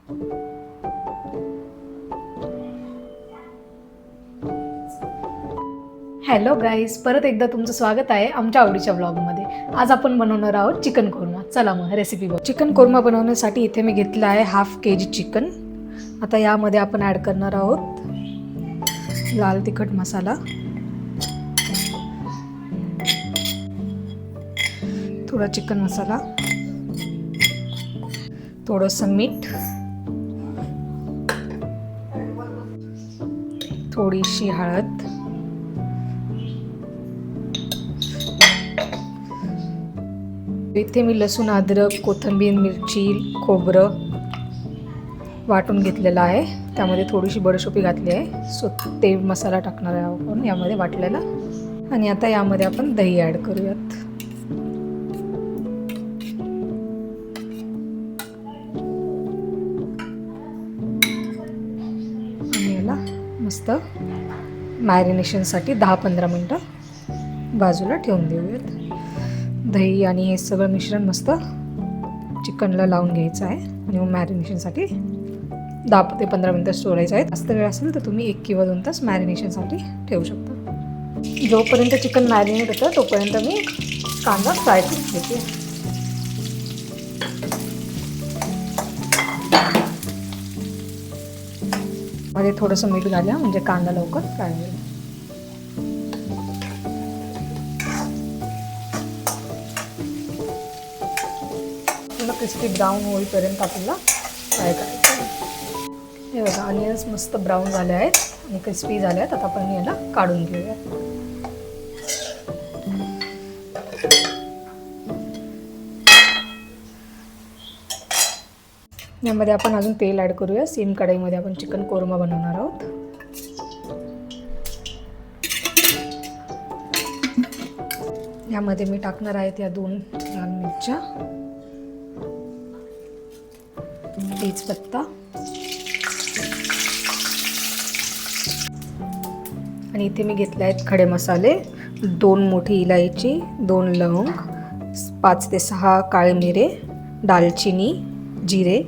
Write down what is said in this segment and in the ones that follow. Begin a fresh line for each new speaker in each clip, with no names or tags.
Hello guys, परत एकदा तुमचं स्वागत आहे आमच्या आवडीच्या ब्लॉगमध्ये. आज आपण बनवणार आहोत चिकन कोरमा. चला मग रेसिपी बघू. चिकन कोरमा बनवण्यासाठी इथे मी घेतला आहे हाफ kg चिकन. आता यामध्ये आपण ॲड करणार आहोत लाल तिखट मसाला, थोडा चिकन मसाला, थोडंसं मीठ, थोडीशी हळद, इथे मी लसूण, अद्रक, कोथिंबीर, मिरची, खोबरं वाटून घेतलेलं आहे. त्यामध्ये थोडीशी बडीशेप घातली आहे. सो ते मसाला टाकणार आहे आपण यामध्ये वाटलेला. आणि आता यामध्ये आपण दही ॲड करूयात. आणि याला मस्त मॅरिनेशनसाठी 10-15 मिनटं बाजूला ठेवून देऊयात. दही आणि हे सगळं मिश्रण मस्त चिकनला लावून घ्यायचं आहे आणि मग मॅरिनेशनसाठी 10 ते 15 मिनटं सोडायचं आहे. जास्त वेळ असेल तर तुम्ही 1 किंवा 2 तास मॅरिनेशनसाठी ठेवू शकता. जोपर्यंत चिकन मॅरिनेट होतं तोपर्यंत मी कांदा फ्राय करून घेते. मध्ये थोडंसं मीठ घाला म्हणजे कांदा लवकर फ्राय होईल. क्रिस्पी ब्राऊन होईपर्यंत आपल्याला फ्राय करायचं आहे. हे बघा, अनियन्स मस्त ब्राऊन झाले आहेत आणि क्रिस्पी झाले आहेत. आता आपण याला काढून घेऊया. यामध्ये आपण अजून तेल ॲड करूया. सेम कढईमध्ये आपण चिकन कोरमा बनवणार आहोत. यामध्ये मी टाकणार आहे त्या 2 लाल मिरच्या, तेजपत्ता आणि इथे मी घेतले आहेत खडे मसाले, 2 मोठी इलायची, 2 लवंग, 5 ते 6 काळे मिरे, दालचिनी, जिरे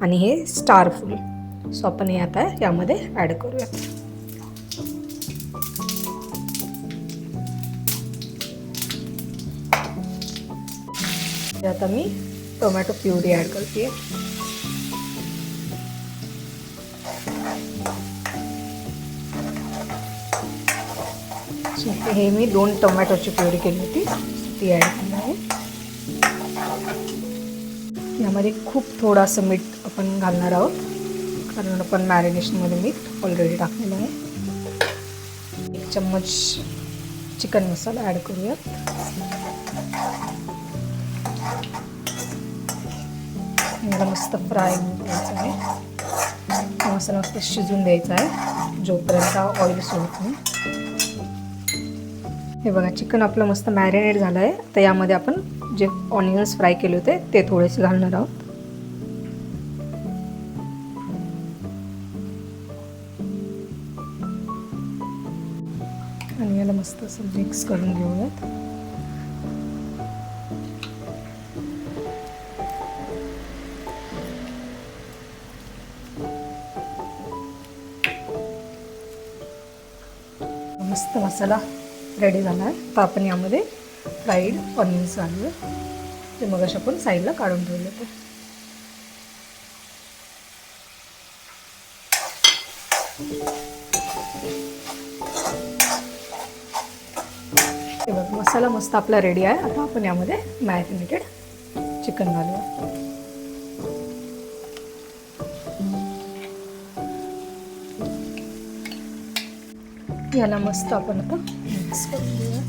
आणि हे स्टार फूल. सो आपण हे आता यामध्ये ॲड करूया. आता मी टोमॅटो प्युरी ॲड करते. हे मी 2 टोमॅटोची प्युरी केली होती ती ॲड केली आहे. यामध्ये खूप थोडंसं मीठ आपण घालणार आहोत कारण आपण मॅरिनेशनमध्ये मीठ ऑलरेडी टाकलेलं आहे. 1 चम्मच चिकन मसाला ॲड करूयात. याला मस्त फ्राय करायचं आहे. मसाला मस्त शिजून द्यायचा आहे जोपर्यंत ऑइल सोडत नाही. हे बघा, चिकन आपलं मस्त मॅरिनेट झालं आहे. तर यामध्ये आपण जे ऑनियन्स फ्राय केले होते ते थोडेसे घालणार आहोत. आणि याला मस्त असं मिक्स करून घेऊयात. मस्त मसाला रेडी झाला आहे. तर आपण यामध्ये फ्राईड ऑनियन्स घालूया. ते मग अशा आपण साईडला काढून ठेवले होते. हे बघ, मसाला मस्त आपला रेडी आहे. आता आपण यामध्ये मॅरिनेटेड चिकन घालूया. याला मस्त आपण आता मिक्स करून घेऊया.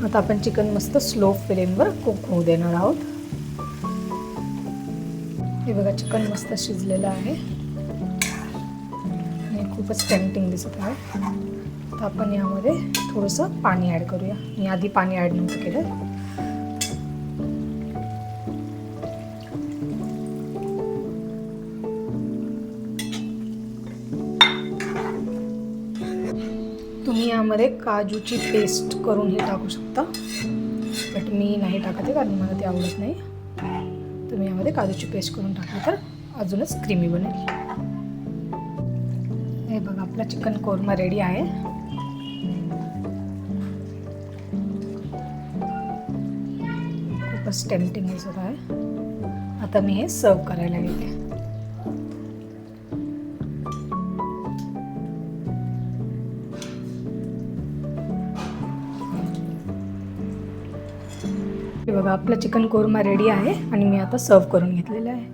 आता आपण चिकन मस्त स्लो फ्लेमवर कुक होऊ देणार आहोत. हे बघा, चिकन मस्त शिजलेलं आहे आणि खूपच टेम्पटिंग दिसत आहे. तर आपण यामध्ये थोडंसं पाणी ॲड करूया. मी आधी पाणी ॲड नव्हतं केलं. तुम्ही यामध्ये काजूची पेस्ट करून हे टाकू शकता, बट मी नाही टाकत आहे कारण मला ते आवडत नाही. तुम्ही यामध्ये काजूची पेस्ट करून टाकली तर अजूनच क्रीमी बनेल. हे बघा आपला चिकन कोरमा रेडी आहे. खूपच टेम्पटिंग दिसत आहे. आता मी हे सर्व करायला घेते. हे बघा आपला चिकन कोरमा रेडी आहे आणि मी आता सर्व करून घेतलेलं आहे.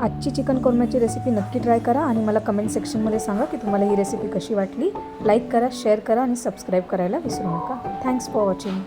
आजची चिकन कोरम्याची रेसिपी नक्की ट्राय करा आणि मला कमेंट सेक्शनमध्ये सांगा की तुम्हाला ही रेसिपी कशी वाटली. लाईक करा, शेअर करा आणि सबस्क्राईब करायला विसरू नका. Thanks for watching.